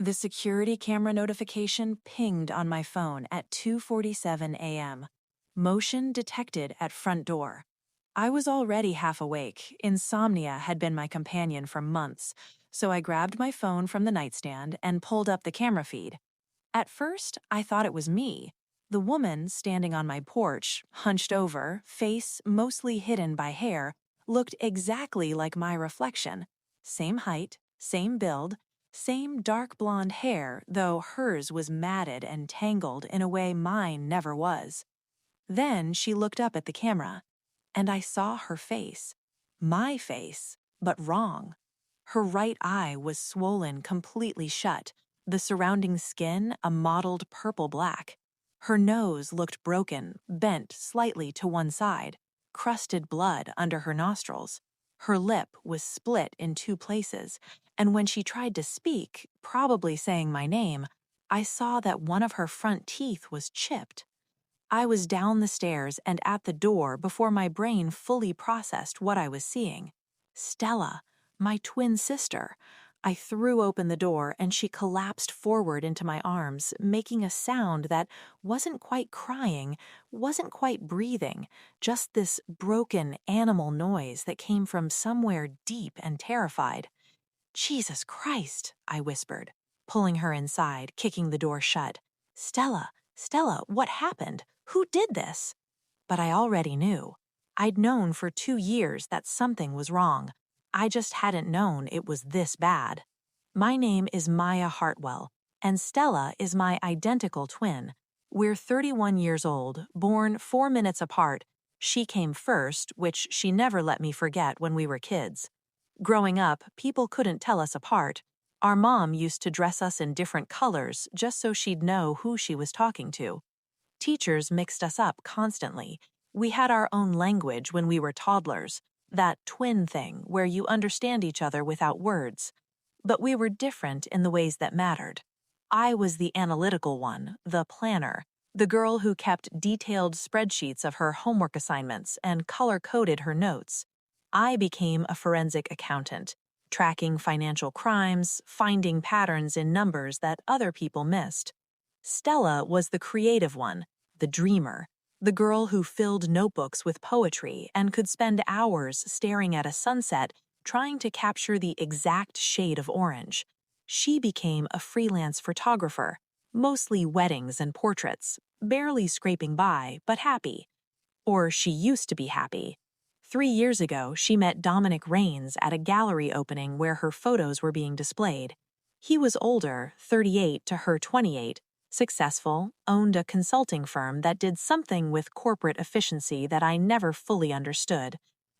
The security camera notification pinged on my phone at 2:47 a.m. Motion detected at front door. I was already half awake. Insomnia had been my companion for months, so I grabbed my phone from the nightstand and pulled up the camera feed. At first, I thought it was me. The woman standing on my porch, hunched over, face mostly hidden by hair, looked exactly like my reflection. Same height, same build, same dark blonde hair, though hers was matted and tangled in a way mine never was. Then she looked up at the camera, and I saw her face. My face, but wrong. Her right eye was swollen completely shut, the surrounding skin a mottled purple-black. Her nose looked broken, bent slightly to one side, crusted blood under her nostrils. Her lip was split in two places, and when she tried to speak, probably saying my name, I saw that one of her front teeth was chipped. I was down the stairs and at the door before my brain fully processed what I was seeing. Stella, my twin sister. I threw open the door and she collapsed forward into my arms, making a sound that wasn't quite crying, wasn't quite breathing, just this broken animal noise that came from somewhere deep and terrified. "Jesus Christ," I whispered, pulling her inside, kicking the door shut. "Stella, Stella, what happened? Who did this?" But I already knew. I'd known for 2 years that something was wrong. I just hadn't known it was this bad. My name is Maya Hartwell, and Stella is my identical twin. We're 31 years old, born 4 minutes apart. She came first, which she never let me forget when we were kids. Growing up, people couldn't tell us apart. Our mom used to dress us in different colors just so she'd know who she was talking to. Teachers mixed us up constantly. We had our own language when we were toddlers, that twin thing where you understand each other without words. But we were different in the ways that mattered. I was the analytical one, the planner, the girl who kept detailed spreadsheets of her homework assignments and color-coded her notes. I became a forensic accountant, tracking financial crimes, finding patterns in numbers that other people missed. Stella was the creative one, the dreamer, the girl who filled notebooks with poetry and could spend hours staring at a sunset trying to capture the exact shade of orange. She became a freelance photographer, mostly weddings and portraits, barely scraping by, but happy. Or she used to be happy. 3 years ago, she met Dominic Raines at a gallery opening where her photos were being displayed. He was older, 38 to her 28, successful, owned a consulting firm that did something with corporate efficiency that I never fully understood.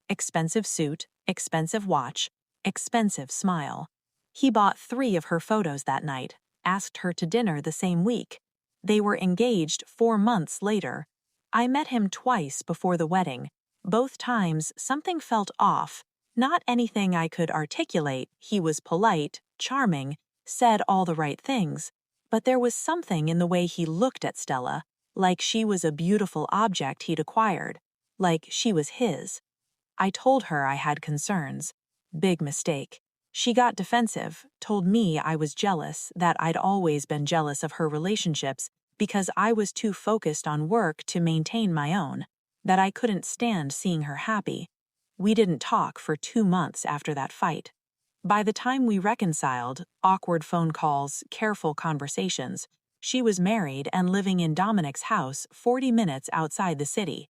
Expensive suit, expensive watch, expensive smile. He bought 3 of her photos that night, asked her to dinner the same week. They were engaged 4 months later. I met him twice before the wedding. Both times, something felt off. Not anything I could articulate. He was polite, charming, said all the right things. But there was something in the way he looked at Stella, like she was a beautiful object he'd acquired, like she was his. I told her I had concerns. Big mistake. She got defensive, told me I was jealous, that I'd always been jealous of her relationships because I was too focused on work to maintain my own, that I couldn't stand seeing her happy. We didn't talk for 2 months after that fight. By the time we reconciled, awkward phone calls, careful conversations, she was married and living in Dominic's house 40 minutes outside the city.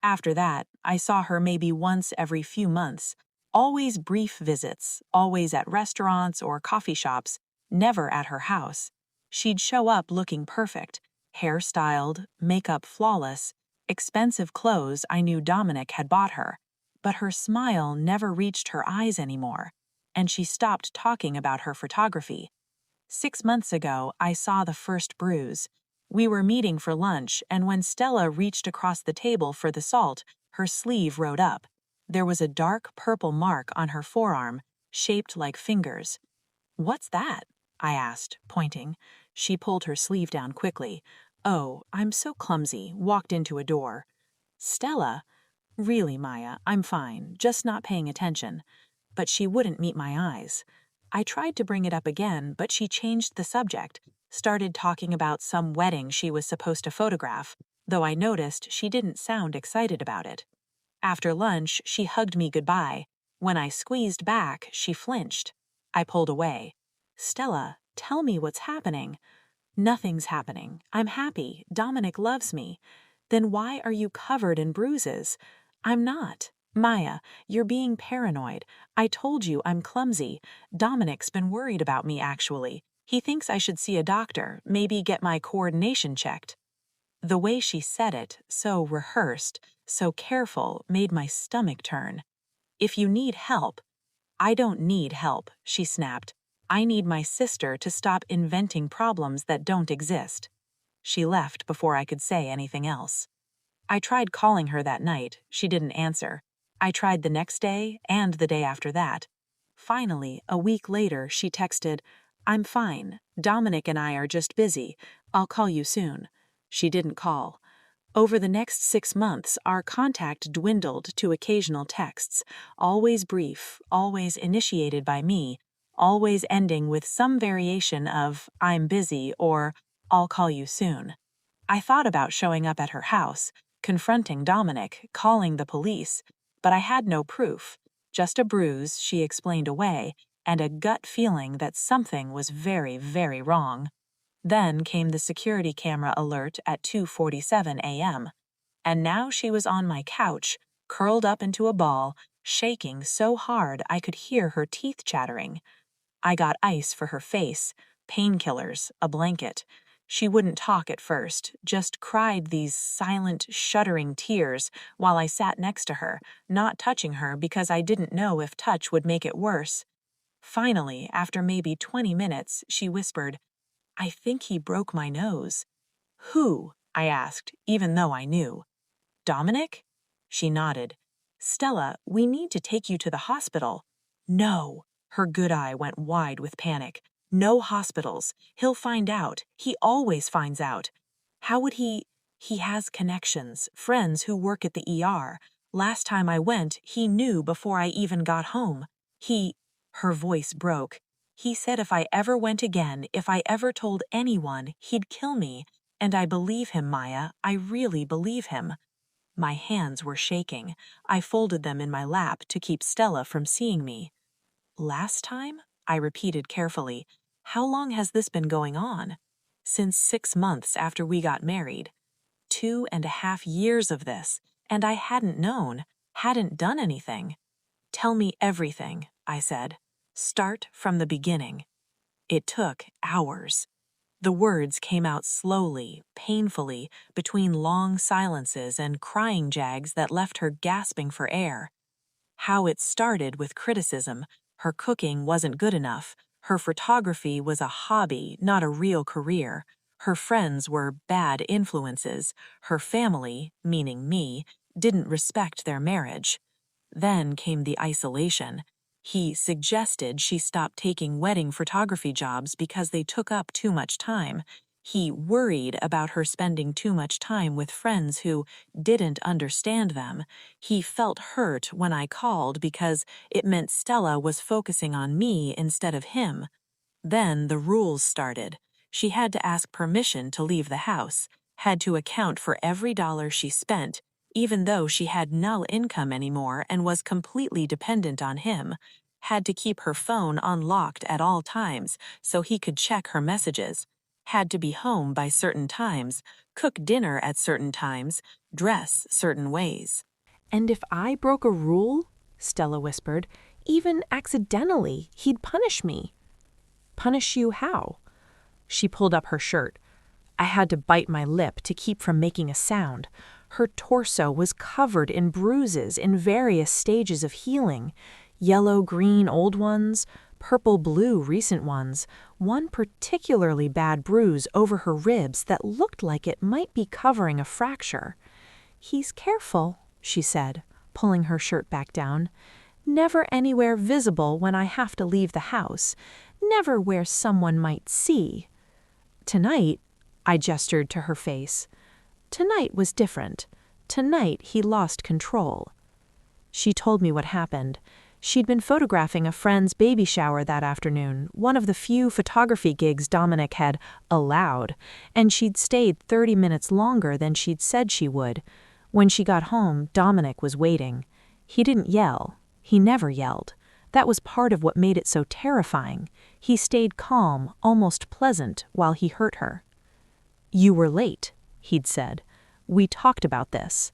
After that, I saw her maybe once every few months, always brief visits, always at restaurants or coffee shops, never at her house. She'd show up looking perfect, hair styled, makeup flawless, expensive clothes I knew Dominic had bought her, but her smile never reached her eyes anymore, and she stopped talking about her photography. 6 months ago, I saw the first bruise. We were meeting for lunch, and when Stella reached across the table for the salt, her sleeve rode up. There was a dark purple mark on her forearm, shaped like fingers. "What's that?" I asked, pointing. She pulled her sleeve down quickly. "Oh, I'm so clumsy, walked into a door." "Stella?" "Really, Maya, I'm fine, just not paying attention." But she wouldn't meet my eyes. I tried to bring it up again, but she changed the subject, started talking about some wedding she was supposed to photograph, though I noticed she didn't sound excited about it. After lunch, she hugged me goodbye. When I squeezed back, she flinched. I pulled away. "Stella, tell me what's happening." "Nothing's happening. I'm happy. Dominic loves me." "Then why are you covered in bruises?" "I'm not." "Maya, you're being paranoid. I told you I'm clumsy. Dominic's been worried about me, actually. He thinks I should see a doctor, maybe get my coordination checked." The way she said it, so rehearsed, so careful, made my stomach turn. "If you need help—" "I don't need help," she snapped. "I need my sister to stop inventing problems that don't exist." She left before I could say anything else. I tried calling her that night. She didn't answer. I tried the next day and the day after that. Finally, a week later, she texted, "I'm fine. Dominic and I are just busy. I'll call you soon." She didn't call. Over the next 6 months, our contact dwindled to occasional texts, always brief, always initiated by me, always ending with some variation of "I'm busy" or "I'll call you soon." I thought about showing up at her house, confronting Dominic, calling the police, but I had no proof, just a bruise she explained away and a gut feeling that something was very, very wrong. Then came the security camera alert at 2:47 a.m. And now she was on my couch, curled up into a ball, shaking so hard I could hear her teeth chattering. I got ice for her face, painkillers, a blanket. She wouldn't talk at first, just cried these silent, shuddering tears while I sat next to her, not touching her because I didn't know if touch would make it worse. Finally, after maybe 20 minutes, she whispered, "I think he broke my nose." "Who?" I asked, even though I knew. "Dominic?" She nodded. "Stella, we need to take you to the hospital." "No." Her good eye went wide with panic. "No hospitals. He'll find out. He always finds out." "How would he—" "He has connections, friends who work at the ER. Last time I went, he knew before I even got home. He—" Her voice broke. "He said if I ever went again, if I ever told anyone, he'd kill me. And I believe him, Maya. I really believe him." My hands were shaking. I folded them in my lap to keep Stella from seeing me. "Last time?" I repeated carefully. "How long has this been going on?" "Since 6 months after we got married. 2.5 years of this, and I hadn't known, hadn't done anything." "Tell me everything," I said. "Start from the beginning." It took hours. The words came out slowly, painfully, between long silences and crying jags that left her gasping for air. How it started with criticism. Her cooking wasn't good enough. Her photography was a hobby, not a real career. Her friends were bad influences. Her family, meaning me, didn't respect their marriage. Then came the isolation. He suggested she stop taking wedding photography jobs because they took up too much time. He worried about her spending too much time with friends who didn't understand them. He felt hurt when I called because it meant Stella was focusing on me instead of him. Then the rules started. She had to ask permission to leave the house, had to account for every dollar she spent, even though she had no income anymore and was completely dependent on him, had to keep her phone unlocked at all times so he could check her messages, had to be home by certain times, cook dinner at certain times, dress certain ways. "And if I broke a rule," Stella whispered, "even accidentally, he'd punish me." "Punish you how?" She pulled up her shirt. I had to bite my lip to keep from making a sound. Her torso was covered in bruises in various stages of healing. Yellow-green old ones, purple-blue recent ones, one particularly bad bruise over her ribs that looked like it might be covering a fracture. "He's careful," she said, pulling her shirt back down. "Never anywhere visible when I have to leave the house. Never where someone might see." "Tonight," I gestured to her face. "Tonight was different. Tonight he lost control." She told me what happened. She'd been photographing a friend's baby shower that afternoon, one of the few photography gigs Dominic had allowed, and she'd stayed 30 minutes longer than she'd said she would. When she got home, Dominic was waiting. He didn't yell. He never yelled. That was part of what made it so terrifying. He stayed calm, almost pleasant, while he hurt her. "You were late," he'd said. "We talked about this."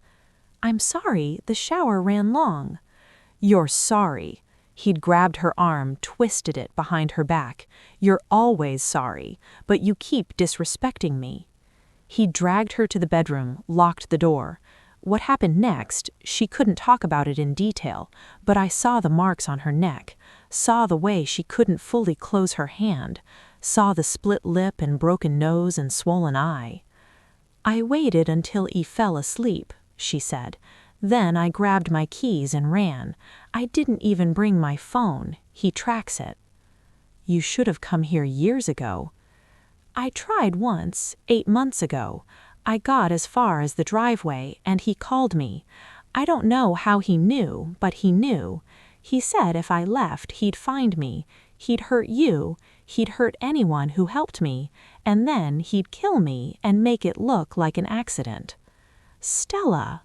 "I'm sorry, the shower ran long." "You're sorry." He'd grabbed her arm, twisted it behind her back. "You're always sorry, but you keep disrespecting me." He dragged her to the bedroom, locked the door. What happened next, she couldn't talk about it in detail, but I saw the marks on her neck, saw the way she couldn't fully close her hand, saw the split lip and broken nose and swollen eye. "I waited until he fell asleep," she said. "Then I grabbed my keys and ran. I didn't even bring my phone. He tracks it." "You should have come here years ago." "I tried once, 8 months ago. I got as far as the driveway, and he called me. I don't know how he knew, but he knew. He said if I left, he'd find me. He'd hurt you. He'd hurt anyone who helped me. And then he'd kill me and make it look like an accident." "Stella."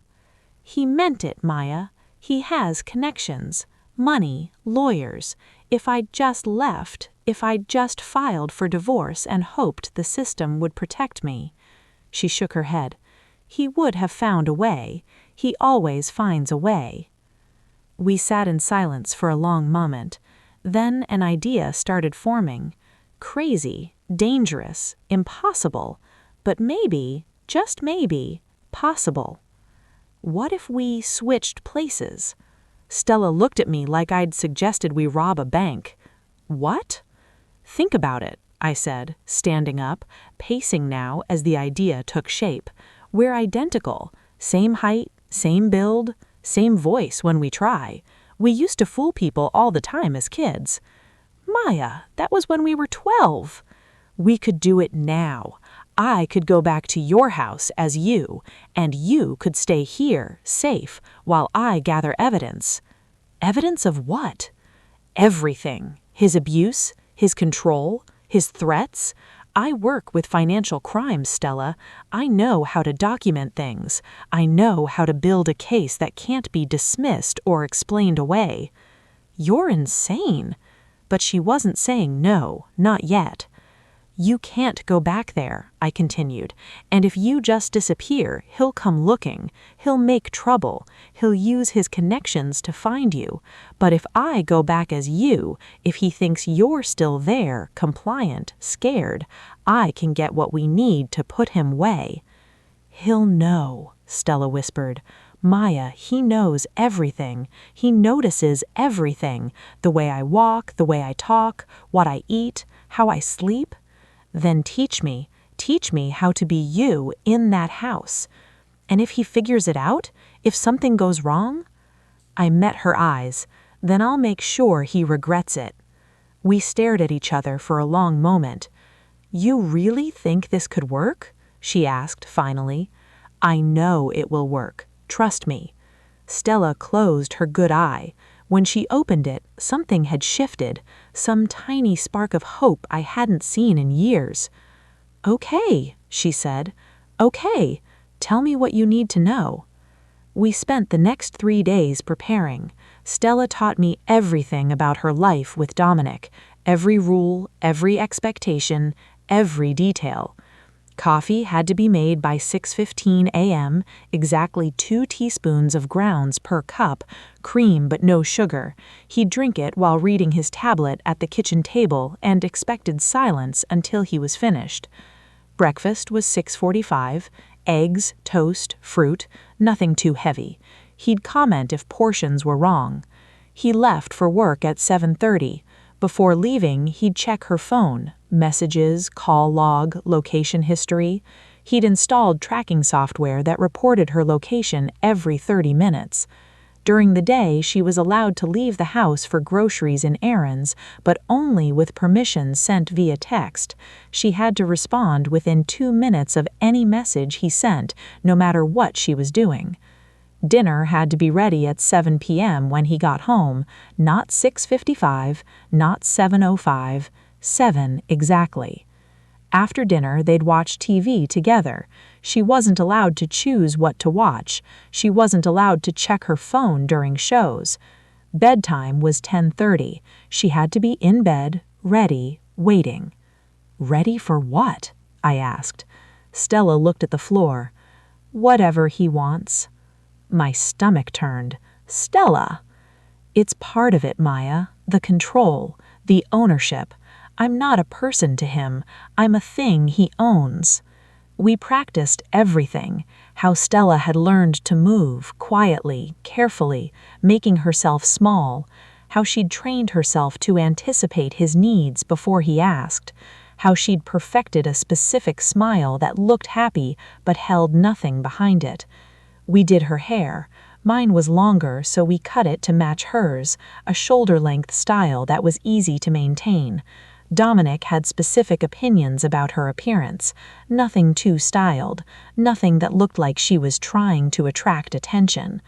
"He meant it, Maya. He has connections. Money, lawyers. If I'd just left, if I'd just filed for divorce and hoped the system would protect me." She shook her head. "He would have found a way. He always finds a way." We sat in silence for a long moment. Then an idea started forming. Crazy, dangerous, impossible, but maybe, just maybe, possible. What if we switched places? Stella looked at me like I'd suggested we rob a bank. "What?" "Think about it," I said, standing up, pacing now as the idea took shape. "We're identical. Same height, same build, same voice when we try. We used to fool people all the time as kids." "Maya, that was when we were 12. "We could do it now. I could go back to your house as you, and you could stay here, safe, while I gather evidence." "Evidence of what?" "Everything. His abuse, his control, his threats. I work with financial crimes, Stella. I know how to document things. I know how to build a case that can't be dismissed or explained away." "You're insane." But she wasn't saying no, not yet. "You can't go back there," I continued, "and if you just disappear, he'll come looking. He'll make trouble. He'll use his connections to find you. But if I go back as you, if he thinks you're still there, compliant, scared, I can get what we need to put him away." "He'll know," Stella whispered. "Maya, he knows everything. He notices everything. The way I walk, the way I talk, what I eat, how I sleep. Then teach me how to be you in that house. And if he figures it out, if something goes wrong?" I met her eyes. "Then I'll make sure he regrets it." We stared at each other for a long moment. "You really think this could work?" she asked finally. "I know it will work. Trust me." Stella closed her good eye. When she opened it, something had shifted, some tiny spark of hope I hadn't seen in years. "Okay," she said. "Okay, tell me what you need to know." We spent the next 3 days preparing. Stella taught me everything about her life with Dominic, every rule, every expectation, every detail. Coffee had to be made by 6:15 a.m., exactly 2 teaspoons of grounds per cup, cream but no sugar. He'd drink it while reading his tablet at the kitchen table and expected silence until he was finished. Breakfast was 6:45, eggs, toast, fruit, nothing too heavy. He'd comment if portions were wrong. He left for work at 7:30. Before leaving, he'd check her phone, messages, call log, location history. He'd installed tracking software that reported her location every 30 minutes. During the day, she was allowed to leave the house for groceries and errands, but only with permission sent via text. She had to respond within 2 minutes of any message he sent, no matter what she was doing. Dinner had to be ready at 7 p.m. when he got home, not 6:55, not 7:05, 7 exactly. After dinner, they'd watch TV together. She wasn't allowed to choose what to watch. She wasn't allowed to check her phone during shows. Bedtime was 10:30. She had to be in bed, ready, waiting. Ready for what? I asked. Stella looked at the floor. Whatever he wants. My stomach turned. Stella! It's part of it, Maya. The control, the ownership. I'm not a person to him. I'm a thing he owns. We practiced everything, how Stella had learned to move, quietly, carefully, making herself small, how she'd trained herself to anticipate his needs before he asked, how she'd perfected a specific smile that looked happy but held nothing behind it. We did her hair. Mine was longer, so we cut it to match hers, a shoulder-length style that was easy to maintain. Dominic had specific opinions about her appearance, nothing too styled, nothing that looked like she was trying to attract attention.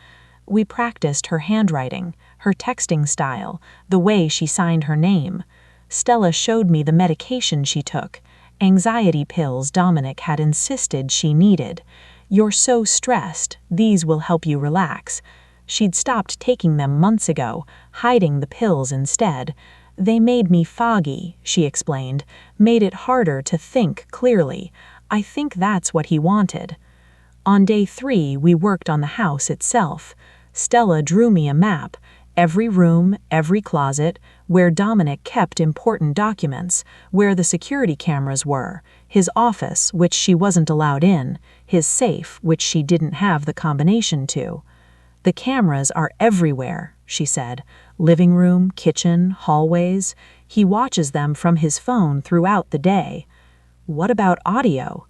We practiced her handwriting, her texting style, the way she signed her name. Stella showed me the medication she took, anxiety pills Dominic had insisted she needed. You're so stressed, these will help you relax. She'd stopped taking them months ago, hiding the pills instead. They made me foggy, she explained, made it harder to think clearly. I think that's what he wanted. On day 3, we worked on the house itself. Stella drew me a map, every room, every closet, where Dominic kept important documents, where the security cameras were, his office, which she wasn't allowed in, his safe, which she didn't have the combination to. The cameras are everywhere, she said. Living room, kitchen, hallways. He watches them from his phone throughout the day. What about audio?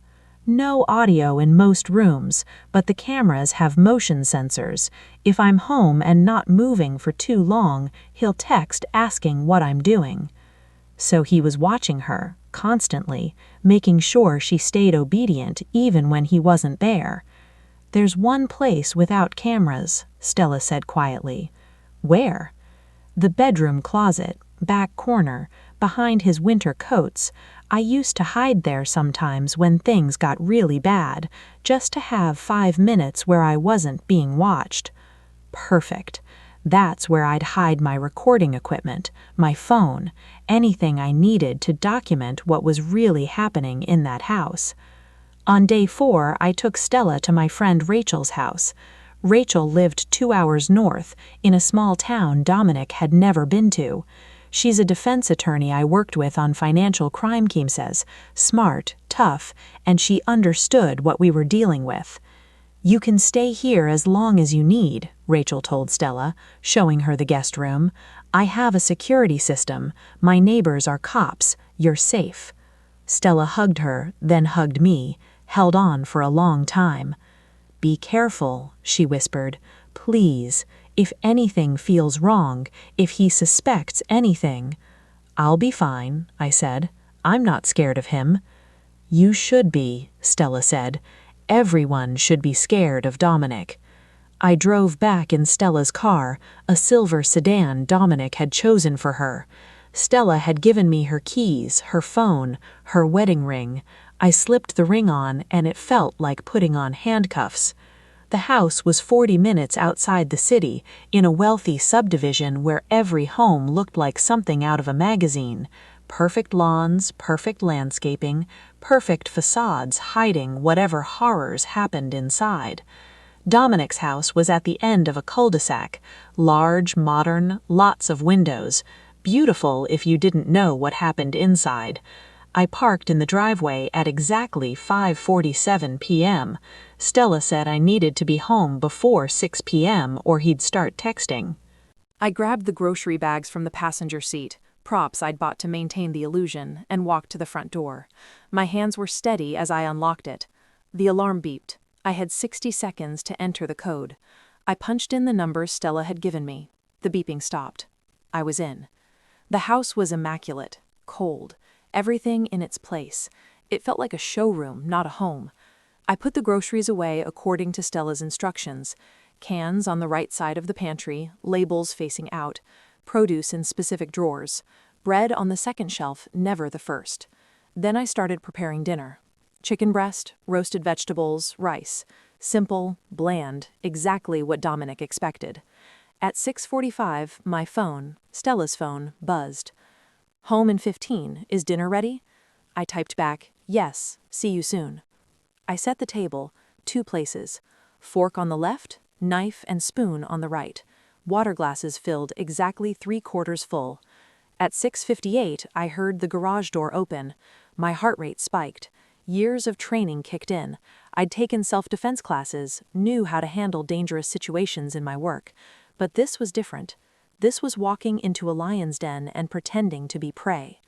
No audio in most rooms, but the cameras have motion sensors. If I'm home and not moving for too long, he'll text asking what I'm doing. So he was watching her, constantly, making sure she stayed obedient even when he wasn't there. There's one place without cameras, Stella said quietly. Where? The bedroom closet, back corner, behind his winter coats. I used to hide there sometimes when things got really bad, just to have 5 minutes where I wasn't being watched. Perfect. That's where I'd hide my recording equipment, my phone, anything I needed to document what was really happening in that house. On day 4, I took Stella to my friend Rachel's house. Rachel lived 2 hours north, in a small town Dominic had never been to. She's a defense attorney I worked with on financial crime cases, smart, tough, and she understood what we were dealing with. You can stay here as long as you need, Rachel told Stella, showing her the guest room. I have a security system. My neighbors are cops. You're safe. Stella hugged her, then hugged me, held on for a long time. Be careful, she whispered. Please, if anything feels wrong, if he suspects anything. I'll be fine, I said. I'm not scared of him. You should be, Stella said. Everyone should be scared of Dominic. I drove back in Stella's car, a silver sedan Dominic had chosen for her. Stella had given me her keys, her phone, her wedding ring. I slipped the ring on, and it felt like putting on handcuffs. The house was 40 minutes outside the city, in a wealthy subdivision where every home looked like something out of a magazine. Perfect lawns, perfect landscaping, perfect facades hiding whatever horrors happened inside. Dominic's house was at the end of a cul-de-sac, large, modern, lots of windows. Beautiful if you didn't know what happened inside. I parked in the driveway at exactly 5:47 p.m. Stella said I needed to be home before 6 p.m. or he'd start texting. I grabbed the grocery bags from the passenger seat, props I'd bought to maintain the illusion, and walked to the front door. My hands were steady as I unlocked it. The alarm beeped. I had 60 seconds to enter the code. I punched in the numbers Stella had given me. The beeping stopped. I was in. The house was immaculate, cold, everything in its place. It felt like a showroom, not a home. I put the groceries away according to Stella's instructions. Cans on the right side of the pantry, labels facing out, produce in specific drawers, bread on the second shelf, never the first. Then I started preparing dinner. Chicken breast, roasted vegetables, rice. Simple, bland, exactly what Dominic expected. At 6:45, my phone, Stella's phone, buzzed. "Home in 15. Is dinner ready?" I typed back, "Yes, see you soon." I set the table, 2 places. Fork on the left, knife and spoon on the right. Water glasses filled exactly 3/4 full. At 6:58, I heard the garage door open. My heart rate spiked. Years of training kicked in. I'd taken self-defense classes, knew how to handle dangerous situations in my work. But this was different. This was walking into a lion's den and pretending to be prey.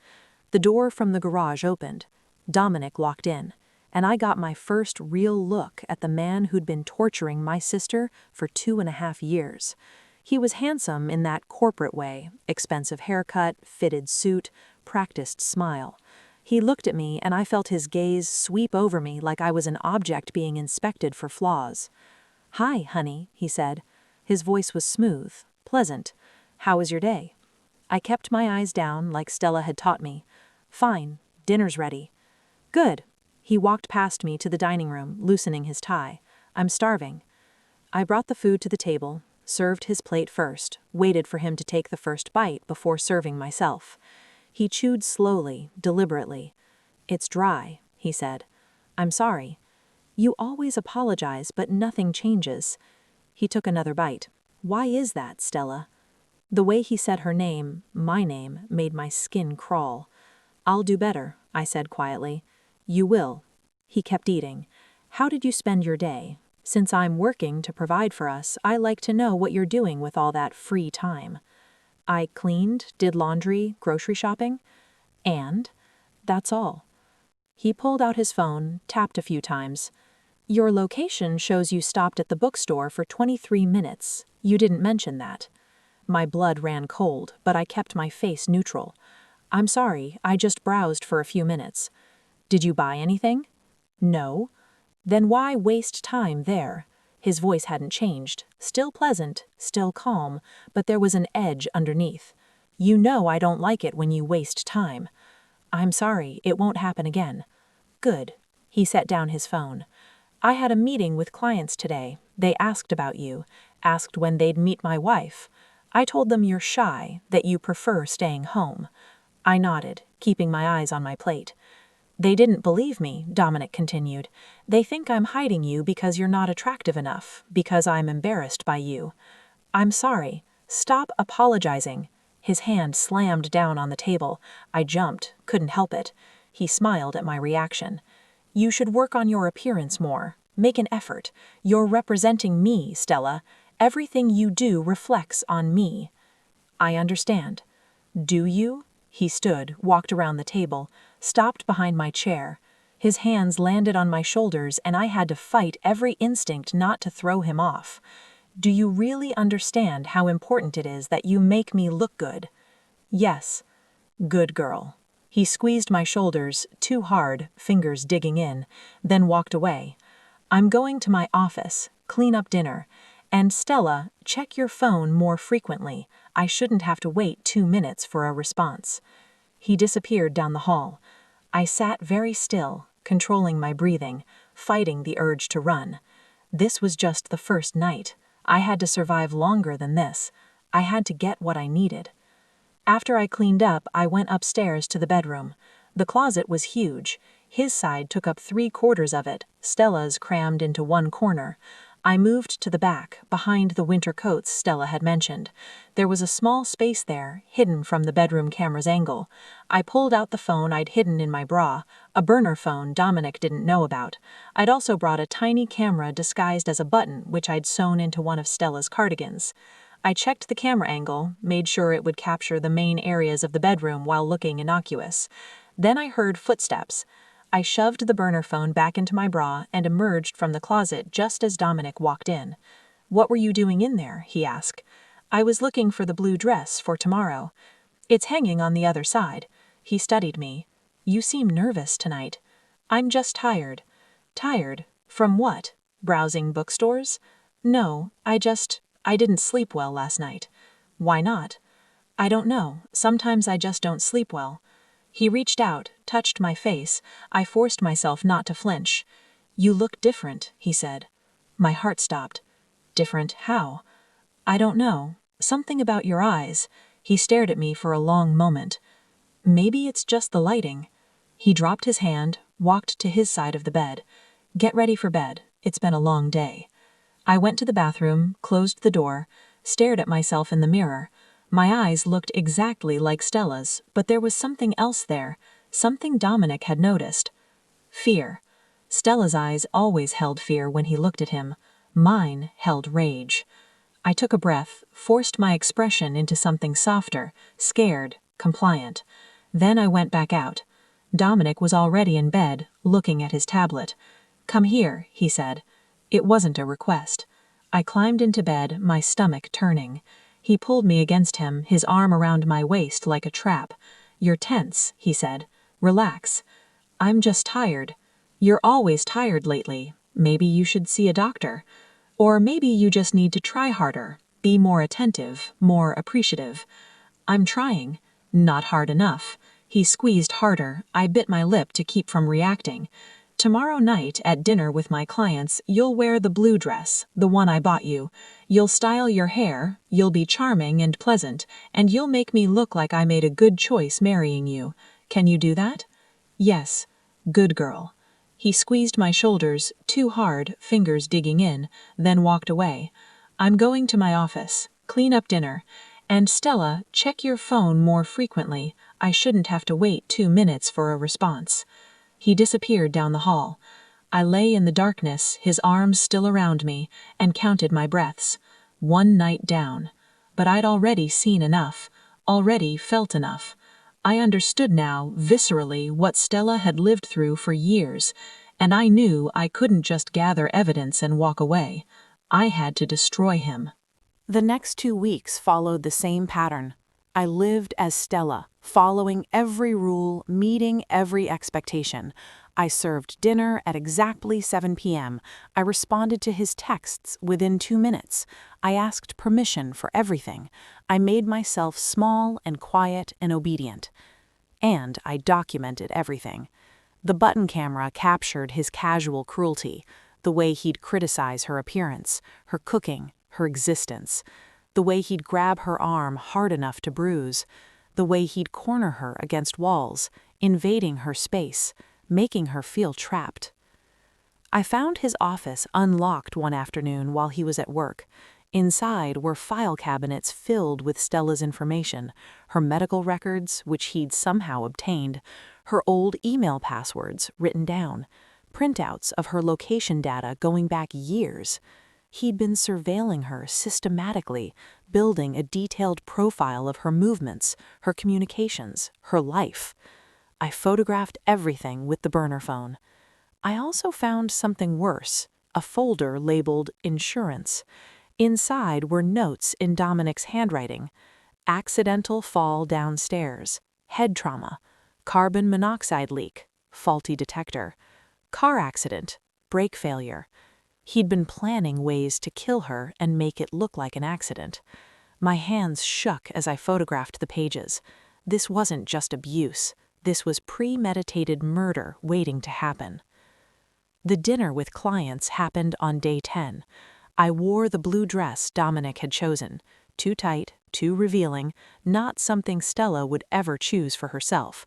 The door from the garage opened. Dominic walked in, and I got my first real look at the man who'd been torturing my sister for 2.5 years. He was handsome in that corporate way, expensive haircut, fitted suit, practiced smile. He looked at me and I felt his gaze sweep over me like I was an object being inspected for flaws. "Hi, honey," he said. His voice was smooth, pleasant. "How was your day?" I kept my eyes down like Stella had taught me. "Fine, dinner's ready." "Good." He walked past me to the dining room, loosening his tie. "I'm starving." I brought the food to the table, served his plate first, waited for him to take the first bite before serving myself. He chewed slowly, deliberately. "It's dry," he said. "I'm sorry." "You always apologize, but nothing changes." He took another bite. "Why is that, Stella?" The way he said her name, my name, made my skin crawl. "I'll do better," I said quietly. "You will." He kept eating. "How did you spend your day? Since I'm working to provide for us, I like to know what you're doing with all that free time." "I cleaned, did laundry, grocery shopping." "And?" "That's all." He pulled out his phone, tapped a few times. "Your location shows you stopped at the bookstore for 23 minutes. You didn't mention that." My blood ran cold, but I kept my face neutral. "I'm sorry, I just browsed for a few minutes." "Did you buy anything?" "No." "Then why waste time there?" His voice hadn't changed, still pleasant, still calm, but there was an edge underneath. "You know I don't like it when you waste time." "I'm sorry, it won't happen again." "Good." He set down his phone. "I had a meeting with clients today. They asked about you, asked when they'd meet my wife. I told them you're shy, that you prefer staying home." I nodded, keeping my eyes on my plate. "They didn't believe me," Dominic continued. "They think I'm hiding you because you're not attractive enough, because I'm embarrassed by you." "I'm sorry. Stop apologizing." His hand slammed down on the table. I jumped, couldn't help it. He smiled at my reaction. "You should work on your appearance more. Make an effort. You're representing me, Stella. Everything you do reflects on me." "I understand." "Do you?" He stood, walked around the table, stopped behind my chair. His hands landed on my shoulders and I had to fight every instinct not to throw him off. "Do you really understand how important it is that you make me look good?" "Yes." "Good girl." He squeezed my shoulders, too hard, fingers digging in, then walked away. "I'm going to my office, clean up dinner. And Stella, check your phone more frequently. I shouldn't have to wait 2 minutes for a response." He disappeared down the hall. I sat very still, controlling my breathing, fighting the urge to run. This was just the first night. I had to survive longer than this. I had to get what I needed. After I cleaned up, I went upstairs to the bedroom. The closet was huge. His side took up 3/4 of it, Stella's crammed into one corner. I moved to the back, behind the winter coats Stella had mentioned. There was a small space there, hidden from the bedroom camera's angle. I pulled out the phone I'd hidden in my bra, a burner phone Dominic didn't know about. I'd also brought a tiny camera disguised as a button, which I'd sewn into one of Stella's cardigans. I checked the camera angle, made sure it would capture the main areas of the bedroom while looking innocuous. Then I heard footsteps. I shoved the burner phone back into my bra and emerged from the closet just as Dominic walked in. "What were you doing in there?" he asked. "I was looking for the blue dress for tomorrow." "It's hanging on the other side." He studied me. "You seem nervous tonight." "I'm just tired." "Tired? From what? Browsing bookstores?" No, I didn't sleep well last night. Why not? I don't know. Sometimes I just don't sleep well. He reached out, touched my face. I forced myself not to flinch. You look different, he said. My heart stopped. Different how? I don't know. Something about your eyes. He stared at me for a long moment. Maybe it's just the lighting. He dropped his hand, walked to his side of the bed. Get ready for bed. It's been a long day. I went to the bathroom, closed the door, stared at myself in the mirror. My eyes looked exactly like Stella's, but there was something else there, something Dominic had noticed. Fear. Stella's eyes always held fear when he looked at him. Mine held rage. I took a breath, forced my expression into something softer, scared, compliant. Then I went back out. Dominic was already in bed, looking at his tablet. Come here, he said. It wasn't a request. I climbed into bed, my stomach turning. He pulled me against him, his arm around my waist like a trap. You're tense, he said. Relax. I'm just tired. You're always tired lately. Maybe you should see a doctor. Or maybe you just need to try harder, be more attentive, more appreciative. I'm trying. Not hard enough. He squeezed harder. I bit my lip to keep from reacting. Tomorrow night at dinner with my clients, you'll wear the blue dress, the one I bought you. You'll style your hair, you'll be charming and pleasant, and you'll make me look like I made a good choice marrying you. Can you do that? Yes. Good girl. He squeezed my shoulders, too hard, fingers digging in, then walked away. I'm going to my office. Clean up dinner. And Stella, check your phone more frequently. I shouldn't have to wait 2 minutes for a response. He disappeared down the hall. I lay in the darkness, his arms still around me, and counted my breaths. 1 night down. But I'd already seen enough, already felt enough. I understood now, viscerally, what Stella had lived through for years, and I knew I couldn't just gather evidence and walk away. I had to destroy him. The next 2 weeks followed the same pattern. I lived as Stella, following every rule, meeting every expectation. I served dinner at exactly 7 p.m. I responded to his texts within 2 minutes. I asked permission for everything. I made myself small and quiet and obedient. And I documented everything. The button camera captured his casual cruelty, the way he'd criticize her appearance, her cooking, her existence, the way he'd grab her arm hard enough to bruise, the way he'd corner her against walls, invading her space, making her feel trapped. I found his office unlocked one afternoon while he was at work. Inside were file cabinets filled with Stella's information, her medical records, which he'd somehow obtained, her old email passwords written down, printouts of her location data going back years. He'd been surveilling her systematically, building a detailed profile of her movements, her communications, her life. I photographed everything with the burner phone. I also found something worse, a folder labeled Insurance. Inside were notes in Dominic's handwriting. Accidental fall downstairs, head trauma, carbon monoxide leak, faulty detector, car accident, brake failure. He'd been planning ways to kill her and make it look like an accident. My hands shook as I photographed the pages. This wasn't just abuse. This was premeditated murder waiting to happen. The dinner with clients happened on day 10. I wore the blue dress Dominic had chosen. Too tight, too revealing, not something Stella would ever choose for herself.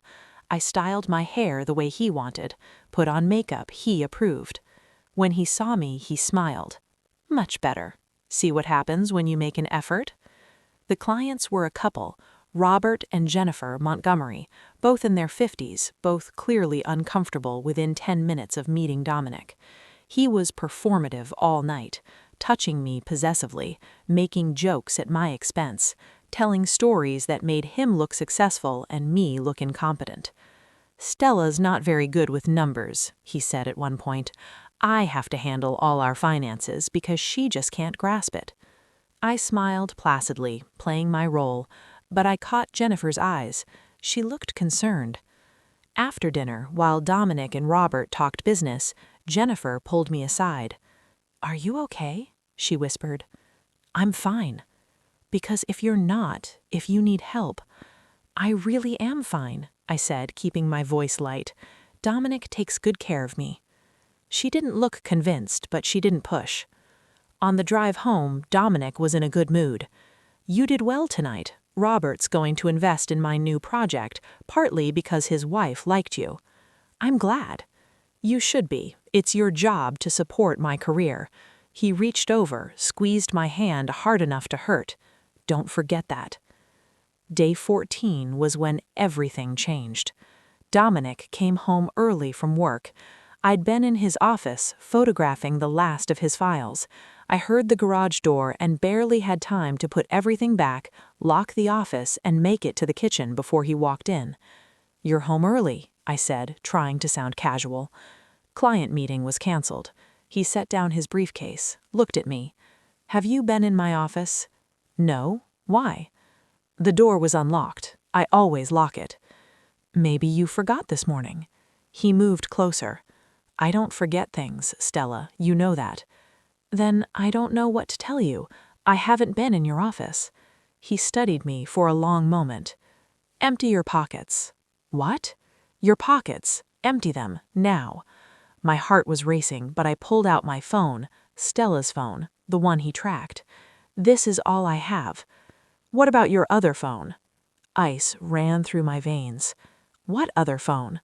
I styled my hair the way he wanted, put on makeup he approved. When he saw me, he smiled. Much better. See what happens when you make an effort? The clients were a couple, Robert and Jennifer Montgomery, both in their 50s, both clearly uncomfortable within 10 minutes of meeting Dominic. He was performative all night, touching me possessively, making jokes at my expense, telling stories that made him look successful and me look incompetent. Stella's not very good with numbers, he said at one point. I have to handle all our finances because she just can't grasp it. I smiled placidly, playing my role, but I caught Jennifer's eyes. She looked concerned. After dinner, while Dominic and Robert talked business, Jennifer pulled me aside. Are you okay? she whispered. I'm fine. Because if you're not, if you need help, I really am fine, I said, keeping my voice light. Dominic takes good care of me. She didn't look convinced, but she didn't push. On the drive home, Dominic was in a good mood. You did well tonight. Robert's going to invest in my new project, partly because his wife liked you. I'm glad. You should be. It's your job to support my career. He reached over, squeezed my hand hard enough to hurt. Don't forget that. Day 14 was when everything changed. Dominic came home early from work. I'd been in his office, photographing the last of his files. I heard the garage door and barely had time to put everything back, lock the office, and make it to the kitchen before he walked in. You're home early, I said, trying to sound casual. Client meeting was canceled. He set down his briefcase, looked at me. Have you been in my office? No. Why? The door was unlocked. I always lock it. Maybe you forgot this morning. He moved closer. I don't forget things, Stella. You know that. Then I don't know what to tell you. I haven't been in your office. He studied me for a long moment. Empty your pockets. What? Your pockets. Empty them, now. My heart was racing, but I pulled out my phone, Stella's phone, the one he tracked. This is all I have. What about your other phone? Ice ran through my veins. What other phone?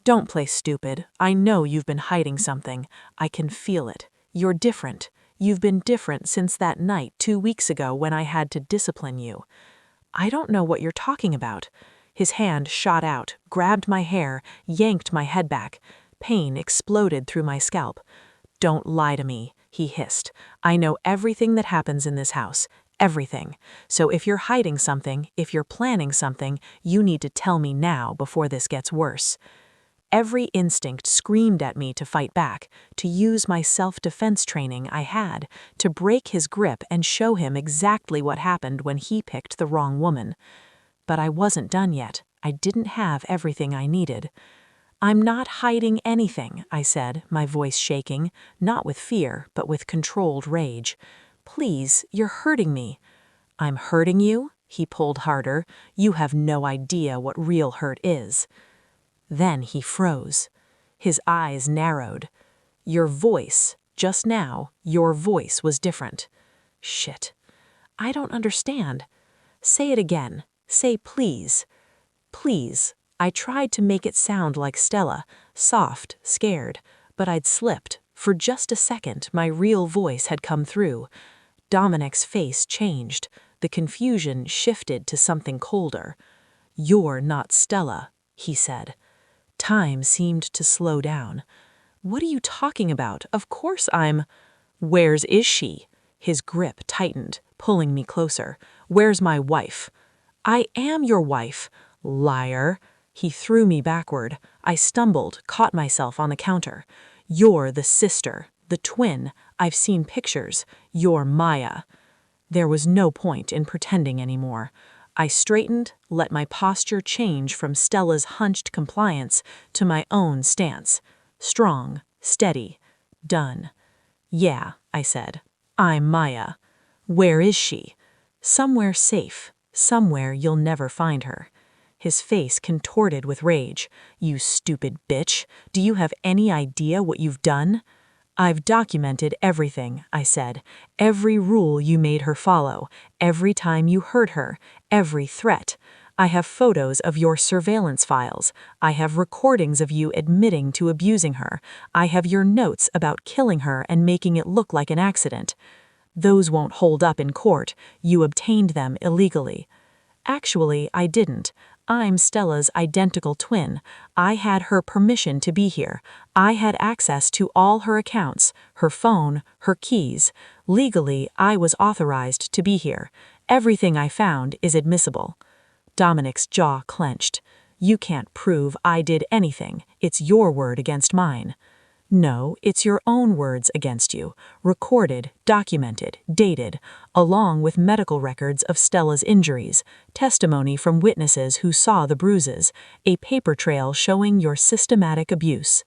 Don't play stupid. I know you've been hiding something. I can feel it. You're different. You've been different since that night 2 weeks ago when I had to discipline you. I don't know what you're talking about. His hand shot out, grabbed my hair, yanked my head back. Pain exploded through my scalp. Don't lie to me, he hissed. I know everything that happens in this house. Everything. So if you're hiding something, if you're planning something, you need to tell me now before this gets worse. Every instinct screamed at me to fight back, to use my self-defense training I had, to break his grip and show him exactly what happened when he picked the wrong woman. But I wasn't done yet. I didn't have everything I needed. I'm not hiding anything, I said, my voice shaking, not with fear, but with controlled rage. Please, you're hurting me. I'm hurting you? He pulled harder. You have no idea what real hurt is. Then he froze. His eyes narrowed. Your voice, just now, your voice was different. Shit. I don't understand. Say it again. Say please. Please. I tried to make it sound like Stella, soft, scared, but I'd slipped. For just a second, my real voice had come through. Dominic's face changed. The confusion shifted to something colder. You're not Stella, he said. Time seemed to slow down. What are you talking about? Of course I'm... Where's is she? His grip tightened, pulling me closer. Where's my wife? I am your wife. Liar. He threw me backward. I stumbled, caught myself on the counter. You're the sister, the twin. I've seen pictures. You're Maya. There was no point in pretending anymore. I straightened, let my posture change from Stella's hunched compliance to my own stance. Strong, steady, done. Yeah, I said. I'm Maya. Where is she? Somewhere safe, somewhere you'll never find her. His face contorted with rage. You stupid bitch. Do you have any idea what you've done? I've documented everything, I said. Every rule you made her follow, every time you hurt her, every threat. I have photos of your surveillance files. I have recordings of you admitting to abusing her. I have your notes about killing her and making it look like an accident. Those won't hold up in court. You obtained them illegally. Actually, I didn't. I'm Stella's identical twin. I had her permission to be here. I had access to all her accounts, her phone, her keys. Legally, I was authorized to be here. Everything I found is admissible. Dominic's jaw clenched. You can't prove I did anything. It's your word against mine. No, it's your own words against you, recorded, documented, dated, along with medical records of Stella's injuries, testimony from witnesses who saw the bruises, a paper trail showing your systematic abuse.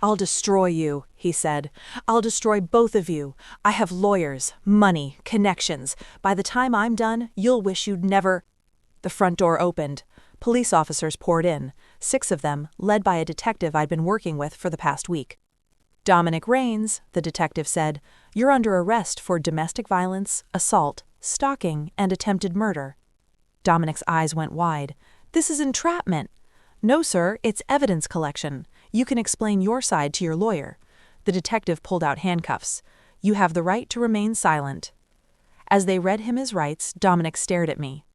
"I'll destroy you," he said. "I'll destroy both of you. I have lawyers, money, connections. By the time I'm done, you'll wish you'd never—" The front door opened. Police officers poured in, 6 of them, led by a detective I'd been working with for the past week. "Dominic Raines," the detective said, "you're under arrest for domestic violence, assault, stalking, and attempted murder." Dominic's eyes went wide. "This is entrapment." "No, sir, it's evidence collection. You can explain your side to your lawyer." The detective pulled out handcuffs. "You have the right to remain silent." As they read him his rights, Dominic stared at me.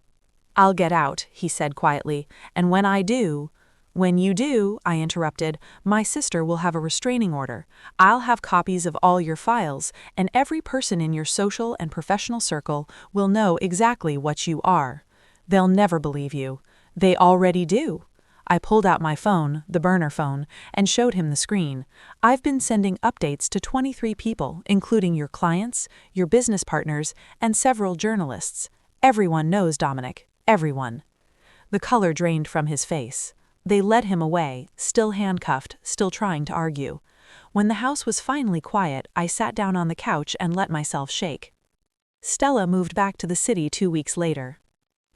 "I'll get out," he said quietly, "and when I do—" "When you do," I interrupted, "my sister will have a restraining order. I'll have copies of all your files, and every person in your social and professional circle will know exactly what you are. They'll never believe you. They already do." I pulled out my phone, the burner phone, and showed him the screen. "I've been sending updates to 23 people, including your clients, your business partners, and several journalists. Everyone knows Dominic. Everyone." The color drained from his face. They led him away, still handcuffed, still trying to argue. When the house was finally quiet, I sat down on the couch and let myself shake. Stella moved back to the city 2 weeks later.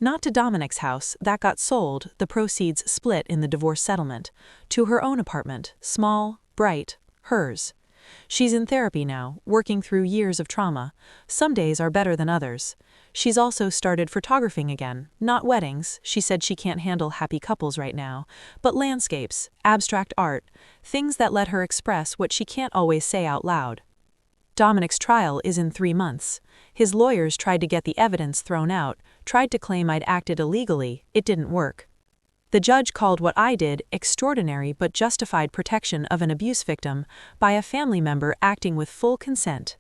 Not to Dominic's house, that got sold, the proceeds split in the divorce settlement, to her own apartment, small, bright, hers. She's in therapy now, working through years of trauma. Some days are better than others. She's also started photographing again, not weddings, she said she can't handle happy couples right now, but landscapes, abstract art, things that let her express what she can't always say out loud. Dominic's trial is in 3 months. His lawyers tried to get the evidence thrown out, tried to claim I'd acted illegally, it didn't work. The judge called what I did extraordinary but justified protection of an abuse victim by a family member acting with full consent.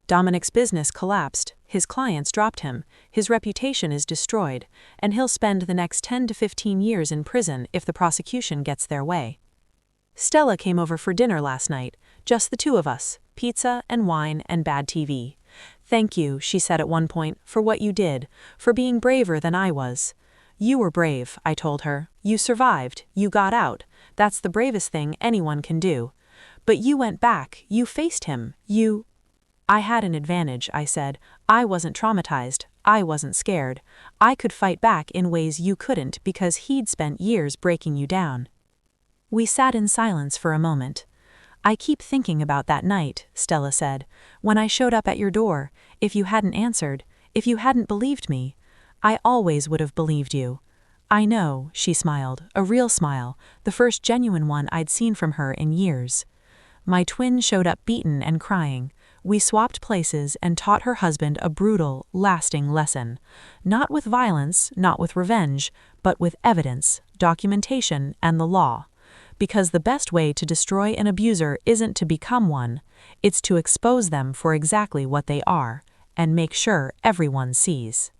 Dominic's business collapsed, his clients dropped him, his reputation is destroyed, and he'll spend the next 10 to 15 years in prison if the prosecution gets their way. Stella came over for dinner last night, just the 2 of us, pizza and wine and bad TV. "Thank you," she said at one point, "for what you did, for being braver than I was." "You were brave," I told her. "You survived, you got out. That's the bravest thing anyone can do. But you went back, you faced him, you—" "I had an advantage," I said. "I wasn't traumatized, I wasn't scared. I could fight back in ways you couldn't because he'd spent years breaking you down." We sat in silence for a moment. "I keep thinking about that night," Stella said, "when I showed up at your door. If you hadn't answered, if you hadn't believed me, I always would have believed you." "I know," she smiled, a real smile, the first genuine one I'd seen from her in years. My twin showed up beaten and crying. We swapped places and taught her husband a brutal, lasting lesson. Not with violence, not with revenge, but with evidence, documentation, and the law. Because the best way to destroy an abuser isn't to become one, it's to expose them for exactly what they are, and make sure everyone sees.